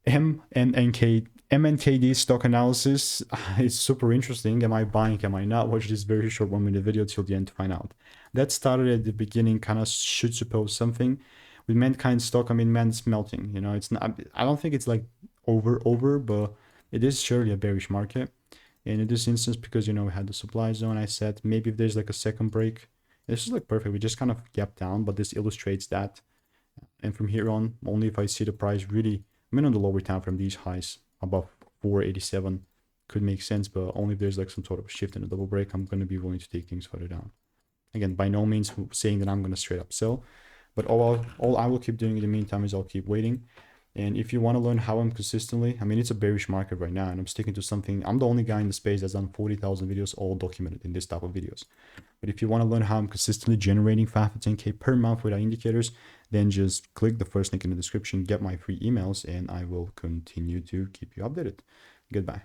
MNKD stock analysis is super interesting. Am I buying? Am I not? Watch this very short 1 minute video till the end to find out. That started at the beginning, kind of should suppose something. With MannKind stock, I mean, man's melting. You know, it's not. I don't think it's like over, but it is surely a bearish market. And in this instance, because you know we had the supply zone, I said maybe if there's like a second break, this is like perfect. We just kind of gap down, but this illustrates that. And from here on, only if I see the price really, I mean, on the lower time frame, these highs above 487 could make sense, but only if there's like some sort of shift in a double break, I'm going to be willing to take things further down. Again, by no means saying that I'm going to straight up sell, but all I will keep doing in the meantime is I'll keep waiting. And if you want to learn how I'm consistently, I mean, it's a bearish market right now, and I'm sticking to something. I'm the only guy in the space that's done 40,000 videos, all documented in this type of videos. But if you want to learn how I'm consistently generating 5 to 10K per month without indicators, then just click the first link in the description, get my free emails, and I will continue to keep you updated. Goodbye.